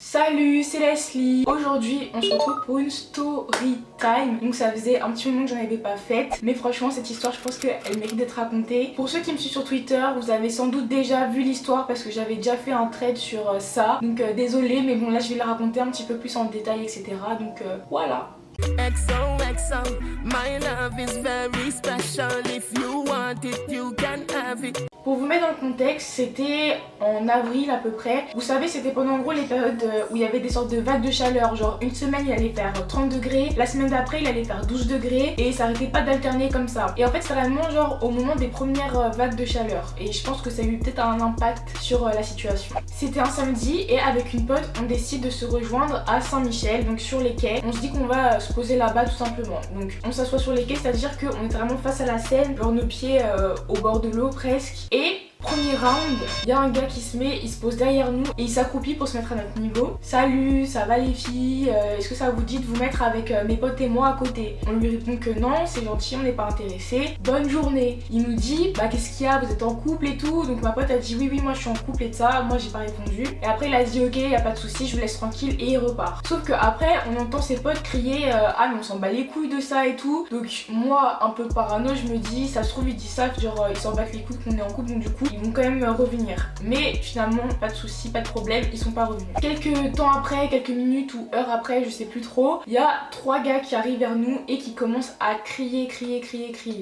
Salut, c'est Leslie. Aujourd'hui on se retrouve pour une story time. Donc ça faisait un petit moment que j'en avais pas faite, mais franchement cette histoire je pense qu'elle mérite d'être racontée. Pour ceux qui me suivent sur Twitter, vous avez sans doute déjà vu l'histoire parce que j'avais déjà fait un thread sur ça. Donc désolée, mais bon là je vais la raconter un petit peu plus en détail, etc. Donc voilà. XOXO, my love is very special. If you want it, you can have it. Pour vous mettre dans le contexte, c'était en avril à peu près. Vous savez, c'était pendant en gros les périodes où il y avait des sortes de vagues de chaleur. Genre une semaine il allait faire 30 degrés, la semaine d'après il allait faire 12 degrés et ça arrêtait pas d'alterner comme ça. Et en fait c'est vraiment genre au moment des premières vagues de chaleur. Et je pense que ça a eu peut-être un impact sur la situation. C'était un samedi et avec une pote on décide de se rejoindre à Saint-Michel, donc sur les quais. On se dit qu'on va se poser là-bas tout simplement. Donc on s'assoit sur les quais, c'est-à-dire qu'on est vraiment face à la Seine, genre nos pieds au bord de l'eau presque. Et premier round, il y a un gars qui se met, il se pose derrière nous et il s'accroupit pour se mettre à notre niveau. Salut, ça va les filles, est-ce que ça vous dit de vous mettre avec mes potes et moi à côté? On lui répond que non, c'est gentil, on n'est pas intéressé. Bonne journée. Il nous dit, bah qu'est-ce qu'il y a, vous êtes en couple et tout? Donc ma pote a dit oui, moi je suis en couple et de ça, moi j'ai pas répondu. Et après il a dit ok, y a pas de souci, je vous laisse tranquille et il repart. Sauf que après on entend ses potes crier ah mais on s'en bat les couilles de ça et tout. Donc moi un peu parano, je me dis, ça se trouve il dit ça, genre ils s'en battent les couilles qu'on est en couple, donc du coup ils vont quand même revenir. Mais finalement pas de soucis, pas de problème, ils sont pas revenus. Quelques temps après, quelques minutes ou heures après, je sais plus trop, il y a trois gars qui arrivent vers nous et qui commencent à crier.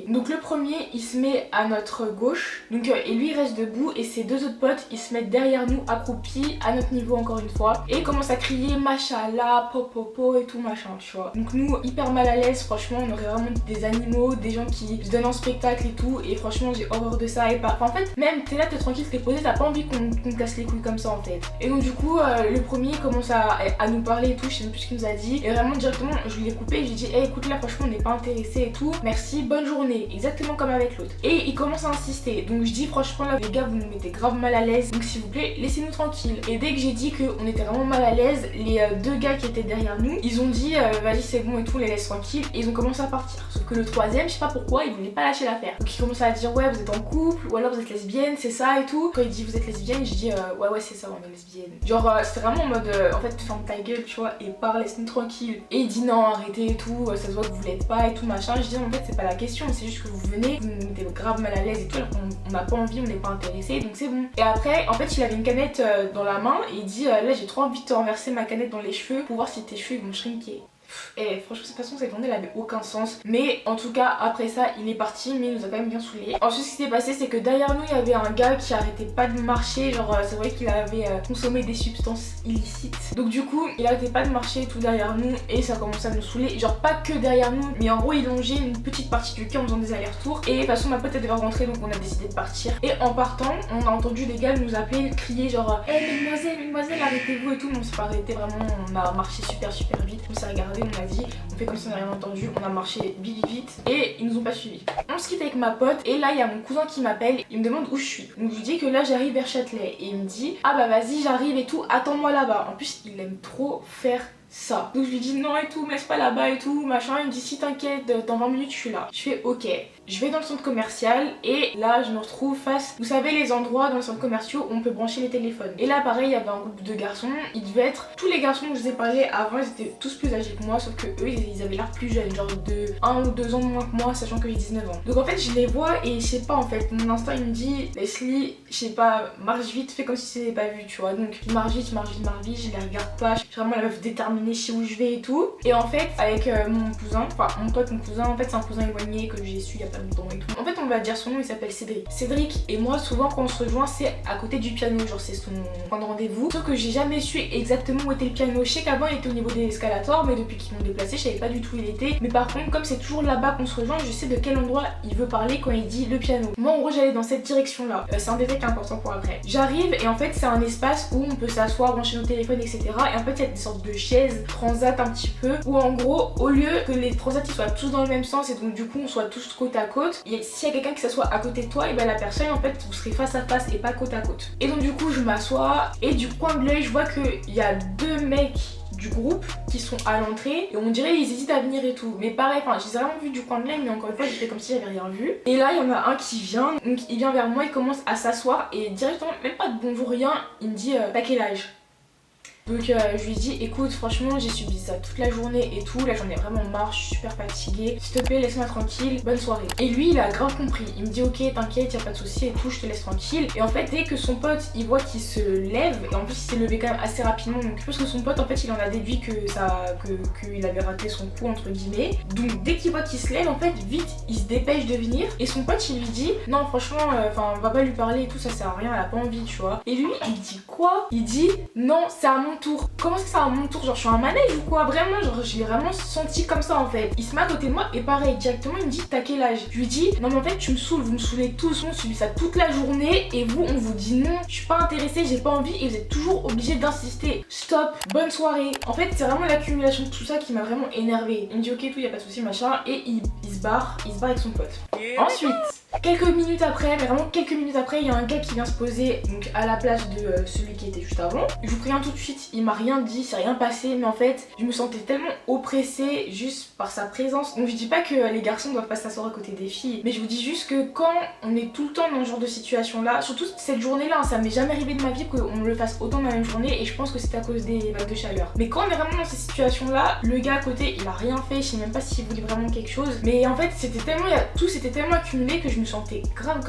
Donc le premier il se met à notre gauche, donc et lui il reste debout et ses deux autres potes ils se mettent derrière nous accroupis à notre niveau encore une fois et commencent à crier machallah, popopo et tout machin, tu vois. Donc nous hyper mal à l'aise, franchement on aurait vraiment des animaux, des gens qui se donnent en spectacle et tout, et franchement j'ai horreur de ça. Et pas, enfin, en fait même t'es là, t'es tranquille, t'es posé, t'as pas envie qu'on te casse les couilles comme ça en fait. Et donc du coup le premier commence à nous parler et tout, je sais même plus ce qu'il nous a dit, et vraiment directement je lui ai coupé, je lui ai dit hey, écoute là franchement on n'est pas intéressé et tout, merci, bonne journée, exactement comme avec l'autre. Et il commence à insister, donc je dis franchement là les gars vous nous mettez grave mal à l'aise, donc s'il vous plaît laissez-nous tranquille. Et dès que j'ai dit qu'on était vraiment mal à l'aise, les deux gars qui étaient derrière nous ils ont dit vas-y c'est bon et tout, les laisse tranquille, et ils ont commencé à partir. Sauf que le troisième je sais pas pourquoi il voulait pas lâcher l'affaire, donc il commence à dire ouais vous êtes en couple ou alors vous êtes lesbienne, c'est ça et tout. Quand il dit vous êtes lesbienne, je dis ouais c'est ça, on est lesbienne. Genre c'est vraiment en mode en fait ferme ta gueule tu vois et parle, laisse-nous tranquille. Et il dit non arrêtez et tout, ça se voit que vous l'êtes pas et tout machin. Je dis en fait c'est pas la question, c'est juste que vous venez, vous nous mettez grave mal à l'aise et tout, alors qu'on n'a pas envie, on n'est pas intéressé, donc c'est bon. Et après en fait il avait une canette dans la main et il dit là j'ai trop envie de te renverser ma canette dans les cheveux pour voir si tes cheveux ils vont shrinker. Et franchement de toute façon cette journée elle avait aucun sens, mais en tout cas après ça il est parti, mais il nous a quand même bien saoulés. Ensuite ce qui s'est passé c'est que derrière nous il y avait un gars qui arrêtait pas de marcher, genre c'est vrai qu'il avait consommé des substances illicites, donc du coup il arrêtait pas de marcher tout derrière nous et ça commençait à nous saouler, genre pas que derrière nous mais en gros il longeait une petite partie du quai en faisant des allers-retours. Et de toute façon ma pote elle devait rentrer, donc on a décidé de partir, et en partant on a entendu des gars nous appeler, crier genre hey mademoiselle arrêtez-vous et tout, mais on s'est pas arrêté vraiment, on a marché super vite, on s'est regardé, on a dit on fait comme si on n'a rien entendu, on a marché vite et ils nous ont pas suivis. On se quitte avec ma pote et là il y a mon cousin qui m'appelle, il me demande où je suis. Donc je lui dis que là j'arrive vers Châtelet et il me dit ah bah vas-y j'arrive et tout, attends-moi là-bas. En plus il aime trop faire ça. Donc je lui dis non et tout, me laisse pas là-bas et tout machin. Il me dit si t'inquiète, dans 20 minutes je suis là. Je fais ok. Je vais dans le centre commercial et là je me retrouve face, vous savez les endroits dans les centres commerciaux où on peut brancher les téléphones. Et là pareil il y avait un groupe de garçons, ils devaient être, tous les garçons que je vous ai parlé avant ils étaient tous plus âgés que moi, sauf que eux ils avaient l'air plus jeunes, genre de 1 ou 2 ans de moins que moi, sachant que j'ai 19 ans. Donc en fait je les vois et je sais pas en fait, mon instinct il me dit Leslie, je sais pas, marche vite, fais comme si c'était pas vu tu vois. Donc je marche vite, je les regarde pas, je suis vraiment la meuf déterminée, je sais où je vais et tout. Et en fait avec mon cousin, enfin mon pote, mon cousin, en fait c'est un cousin éloigné que j'ai su il y a pas longtemps et tout. En fait on va dire son nom, il s'appelle Cédric. Cédric et moi souvent quand on se rejoint c'est à côté du piano, genre c'est son point de rendez-vous. Sauf que j'ai jamais su exactement où était le piano. Je sais qu'avant il était au niveau des escalators, mais depuis qu'ils m'ont déplacé je savais pas du tout où il était. Mais par contre comme c'est toujours là-bas qu'on se rejoint, je sais de quel endroit il veut parler quand il dit le piano. Moi en gros j'allais dans cette direction là, c'est un détail qui est important pour après. J'arrive et en fait c'est un espace où on peut s'asseoir, brancher nos téléphones etc. Et en fait il y a des sortes de chaises transat un petit peu, où en gros au lieu que les transats ils soient tous dans le même sens et donc du coup on soit tous côte à côte, s'il y a quelqu'un qui s'assoit à côté de toi, et ben la personne en fait vous serez face à face et pas côte à côte. Et donc du coup je m'assois et du coin de l'œil je vois qu'il y a deux mecs du groupe qui sont à l'entrée et on dirait ils hésitent à venir et tout, mais pareil, enfin je les ai vraiment vus du coin de l'œil, mais encore une fois j'ai fait comme si j'avais rien vu. Et là il y en a un qui vient, donc il vient vers moi, il commence à s'asseoir et directement, même pas de bonjour rien, il me dit t'as quel âge? Donc je lui ai dit écoute franchement j'ai subi ça toute la journée et tout, là j'en ai vraiment marre, je suis super fatiguée, s'il te plaît laisse-moi tranquille, bonne soirée. Et lui il a grave compris, il me dit ok t'inquiète y'a pas de souci et tout, je te laisse tranquille. Et en fait dès que son pote il voit qu'il se lève, et en plus il s'est levé quand même assez rapidement, donc je pense que son pote en fait il en a déduit qu'il avait raté son coup entre guillemets. Donc dès qu'il voit qu'il se lève en fait vite il se dépêche de venir et son pote il lui dit non franchement va pas lui parler et tout, ça sert à rien, elle a pas envie tu vois. Et lui il dit quoi? Il dit non c'est à mon tour. Comment c'est à mon tour? Genre je suis un manège ou quoi? Vraiment genre je l'ai vraiment senti comme ça en fait. Il se met à côté de moi et pareil directement il me dit t'as quel âge? Je lui dis non mais en fait tu me saoules, vous me saoulez tous, on subit ça toute la journée et vous on vous dit non, je suis pas intéressée, j'ai pas envie et vous êtes toujours obligé d'insister. Stop, bonne soirée. En fait c'est vraiment l'accumulation de tout ça qui m'a vraiment énervée. Il me dit ok tout y a pas de souci machin et il se barre avec son pote. Ensuite quelques minutes après, mais vraiment quelques minutes après, il y a un gars qui vient se poser donc à la place de celui qui était juste avant. Je vous préviens tout de suite, il m'a rien dit, c'est rien passé, mais en fait, je me sentais tellement oppressée juste par sa présence. Donc je dis pas que les garçons doivent pas s'asseoir à côté des filles, mais je vous dis juste que quand on est tout le temps dans ce genre de situation là, surtout cette journée-là, ça m'est jamais arrivé de ma vie qu'on me le fasse autant dans la même journée et je pense que c'est à cause des vagues de chaleur. Mais quand on est vraiment dans ces situations-là, le gars à côté, il a rien fait, je sais même pas s'il voulait vraiment quelque chose, mais en fait, tout s'était tellement accumulé que je me sentais grave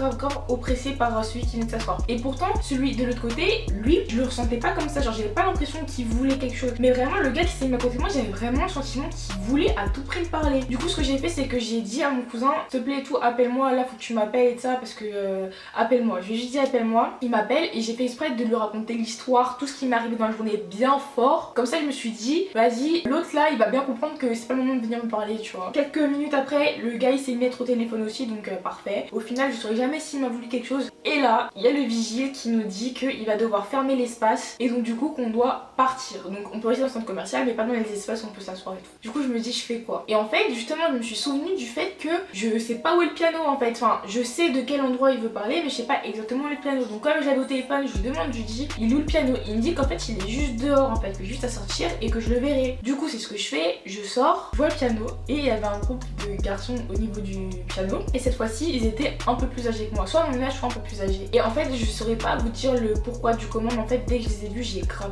oppressée par celui qui venait de s'asseoir. Et pourtant celui de l'autre côté, lui je le ressentais pas comme ça, genre j'avais pas l'impression qu'il voulait quelque chose, mais vraiment le gars qui s'est mis à côté de moi, j'avais vraiment le sentiment qu'il voulait à tout prix me parler. Du coup ce que j'ai fait c'est que j'ai dit à mon cousin s'il te plaît et tout appelle-moi, là faut que tu m'appelles et ça parce que appelle-moi. Je lui ai juste dit appelle-moi, il m'appelle et j'ai fait exprès de lui raconter l'histoire, tout ce qui m'est arrivé dans la journée bien fort, comme ça je me suis dit vas-y l'autre là il va bien comprendre que c'est pas le moment de venir me parler tu vois. Quelques minutes après le gars il s'est mis à être au téléphone aussi donc parfait. Au final je saurais jamais s'il m'a voulu quelque chose et là il y a le vigile qui nous dit qu'il va devoir fermer l'espace et donc du coup qu'on doit partir. Donc on peut rester dans le centre commercial mais pas dans les espaces où on peut s'asseoir et tout. Du coup je me dis je fais quoi? Et en fait justement je me suis souvenue du fait que je sais pas où est le piano en fait, enfin je sais de quel endroit il veut parler mais je sais pas exactement où est le piano. Donc comme j'avais au téléphone je lui demande, je lui dis il est où le piano? Il me dit qu'en fait il est juste dehors en fait, qu'il est juste à sortir et que je le verrai. Du coup c'est ce que je fais, je sors, je vois le piano et il y avait un groupe de garçons au niveau du piano et cette fois-ci ils étaient un peu plus âgés que moi, soit à mon âge soit un peu plus âgés. Et en fait je saurais pas vous dire le pourquoi du comment, mais en fait dès que je les ai vus j'ai grave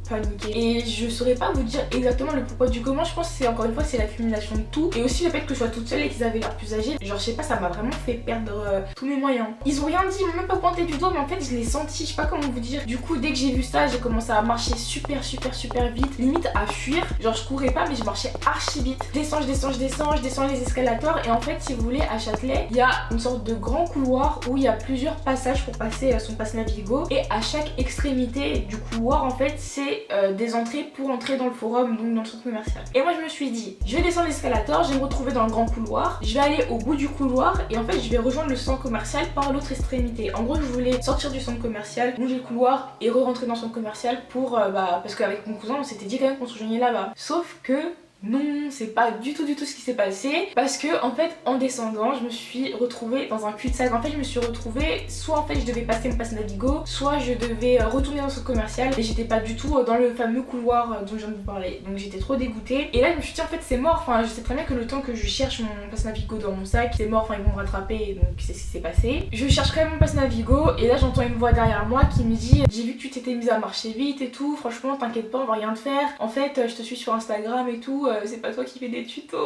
paniqué et je saurais pas vous dire exactement le pourquoi du comment. Je pense que c'est encore une fois c'est l'accumulation de tout et aussi le fait que je sois toute seule et qu'ils avaient l'air plus âgés, genre je sais pas, ça m'a vraiment fait perdre tous mes moyens. Ils ont rien dit, ils m'ont même pas pointé du doigt mais en fait je l'ai senti, je sais pas comment vous dire. Du coup dès que j'ai vu ça j'ai commencé à marcher super vite, limite à fuir, genre je courais pas mais je marchais archi vite. Je descends les escalators et en fait si vous voulez à Châtelet il y a une sorte de grand couloir où il y a plusieurs passages pour passer son pass Navigo et à chaque extrémité du couloir en fait c'est des entrées pour entrer dans le forum, donc dans le centre commercial. Et moi je me suis dit je vais descendre l'escalator, je vais me retrouver dans le grand couloir, je vais aller au bout du couloir et en fait je vais rejoindre le centre commercial par l'autre extrémité. En gros je voulais sortir du centre commercial, bouger le couloir et re-rentrer dans le centre commercial pour parce qu'avec mon cousin on s'était dit quand même qu'on se rejoignait là-bas. Sauf que non, c'est pas du tout ce qui s'est passé parce que en fait en descendant je me suis retrouvée dans un cul-de-sac. En fait je me suis retrouvée soit en fait je devais passer mon pass Navigo, soit je devais retourner dans ce commercial et j'étais pas du tout dans le fameux couloir dont je viens de vous parler. Donc j'étais trop dégoûtée et là je me suis dit en fait c'est mort, enfin je sais très bien que le temps que je cherche mon pass Navigo dans mon sac c'est mort, enfin ils vont me rattraper et donc c'est ce qui s'est passé. Je cherche quand même mon pass Navigo et là j'entends une voix derrière moi qui me dit j'ai vu que tu t'étais mise à marcher vite et tout, franchement t'inquiète pas on va rien te faire, en fait je te suis sur Instagram et tout, c'est pas toi qui fais des tutos.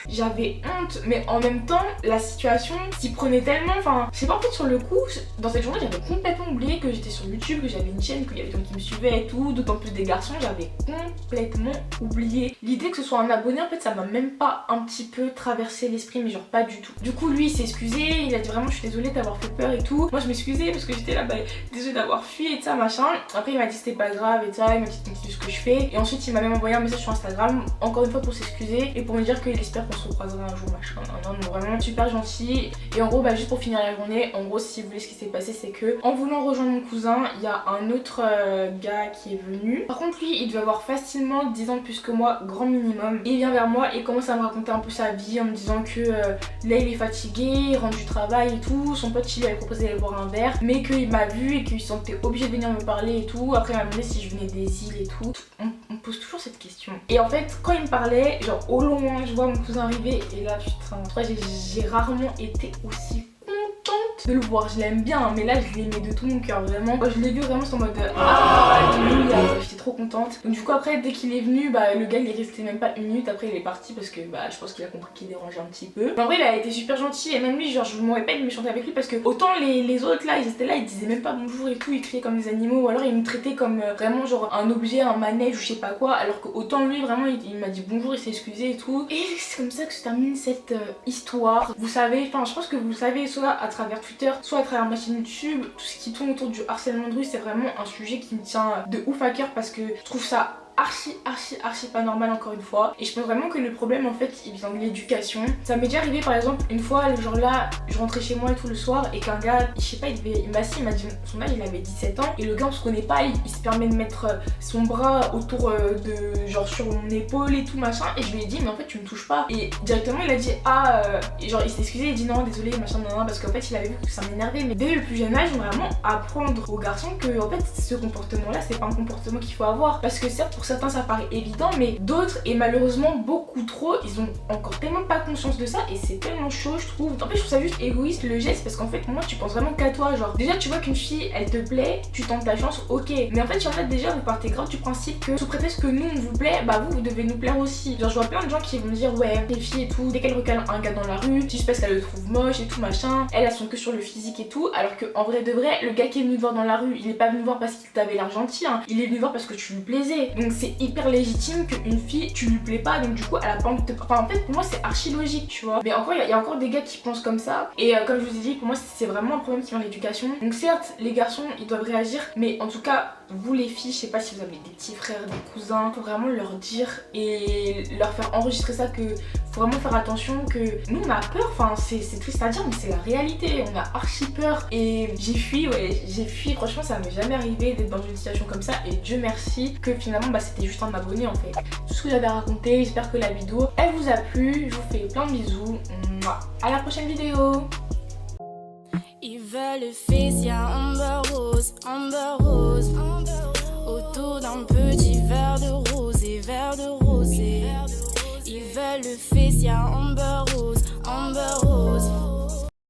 J'avais honte mais en même temps la situation s'y prenait tellement, enfin je sais pas, en fait sur le coup dans cette journée j'avais complètement oublié que j'étais sur YouTube, que j'avais une chaîne, qu'il y avait des gens qui me suivaient et tout, d'autant plus des garçons, j'avais complètement oublié. L'idée que ce soit un abonné en fait ça m'a même pas un petit peu traversé l'esprit, mais genre pas du tout. Du coup lui il s'est excusé, il a dit vraiment je suis désolée d'avoir fait peur et tout. Moi je m'excusais parce que j'étais là désolée d'avoir fui et ça machin. Après il m'a dit c'était pas grave et ça, il m'a dit ce que je fais et ensuite il m'a même envoyé un message sur Instagram encore une fois pour s'excuser et pour me dire qu'il espère qu'on se recroisera un jour machin. Non, vraiment super gentil. Et en gros juste pour finir la journée, en gros si vous voulez ce qui s'est passé c'est que en voulant rejoindre mon cousin il y a un autre gars qui est venu. Par contre lui il devait avoir facilement 10 ans de plus que moi, grand minimum. Et il vient vers moi et commence à me raconter un peu sa vie en me disant que là il est fatigué, il rentre du travail et tout, son pote il lui avait proposé d'aller boire un verre mais qu'il m'a vu et qu'il se sentait obligé de venir me parler et tout. Après il m'a demandé si je venais des îles et tout. On me pose toujours cette question. Et en fait quand il me parlait, genre au loin je vois mon cousin arriver et là putain, j'ai rarement été aussi contente contente de le voir, je l'aime bien, mais là je l'aimais de tout mon cœur, vraiment. Quand je l'ai vu vraiment, c'est en mode alléluia, j'étais trop contente. Donc du coup après dès qu'il est venu, le gars il est resté même pas une minute, après il est parti parce que je pense qu'il a compris qu'il dérangeait un petit peu. Mais en vrai il a été super gentil et même lui genre je m'aurais pas de méchanceté avec lui parce que autant les autres là ils étaient là, ils disaient même pas bonjour et tout, ils criaient comme des animaux ou alors ils me traitaient comme vraiment genre un objet, un manège ou je sais pas quoi, alors que autant lui vraiment il m'a dit bonjour, il s'est excusé et tout. Et c'est comme ça que se termine cette histoire. Vous savez, enfin je pense que vous savez soit à travers Twitter, soit à travers ma chaîne YouTube, tout ce qui tourne autour du harcèlement de rue c'est vraiment un sujet qui me tient de ouf à cœur parce que je trouve ça archi pas normal encore une fois. Et je pense vraiment que le problème en fait il vient de l'éducation. Ça m'est déjà arrivé par exemple une fois, genre là je rentrais chez moi et tout le soir et qu'un gars, je sais pas, il m'a dit son âge, il avait 17 ans et le gars on se connaît pas, il se permet de mettre son bras autour de genre sur mon épaule et tout machin et je lui ai dit mais en fait tu me touches pas et directement il a dit et genre il s'est excusé, il a dit non désolé machin non parce qu'en fait il avait vu que ça m'énervait. Mais dès le plus jeune âge vraiment apprendre aux garçons que en fait ce comportement là c'est pas un comportement qu'il faut avoir parce que certes pour certains ça paraît évident mais d'autres et malheureusement beaucoup trop ils ont encore tellement pas conscience de ça et c'est tellement chaud je trouve. En fait je trouve ça juste égoïste le geste parce qu'en fait moi tu penses vraiment qu'à toi, genre déjà tu vois qu'une fille elle te plaît, tu tentes ta chance ok mais en fait en fait déjà vous partez grave du principe que sous prétexte que nous on vous plaît vous devez nous plaire aussi. Genre je vois plein de gens qui vont me dire ouais les filles et tout dès qu'elles recalent un gars dans la rue juste parce qu'elle le trouve moche et tout machin, elles sont que sur le physique et tout alors que en vrai de vrai le gars qui est venu te voir dans la rue il est pas venu voir parce qu'il t'avait l'air gentil il est venu voir parce que tu lui plaisais donc c'est hyper légitime qu'une fille tu lui plais pas donc du coup elle a pas envie de te... Enfin en fait pour moi c'est archi logique tu vois mais encore il y a encore des gars qui pensent comme ça et comme je vous ai dit pour moi c'est vraiment un problème qui vient de l'éducation. Donc certes les garçons ils doivent réagir mais en tout cas vous les filles je sais pas si vous avez des petits frères, des cousins, faut vraiment leur dire et leur faire enregistrer ça que faut vraiment faire attention que nous on a peur, enfin c'est triste à dire mais c'est la réalité, on a archi peur et j'ai fui franchement ça m'est jamais arrivé d'être dans une situation comme ça et Dieu merci que finalement c'était juste un abonné en fait. Tout ce que j'avais à raconter, j'espère que la vidéo elle vous a plu, je vous fais plein de bisous, à la prochaine vidéo. Ils veulent fils, y'a Amber Rose, autour d'un petit verre de rosé, Ils veulent le fils, y'a Amber Rose,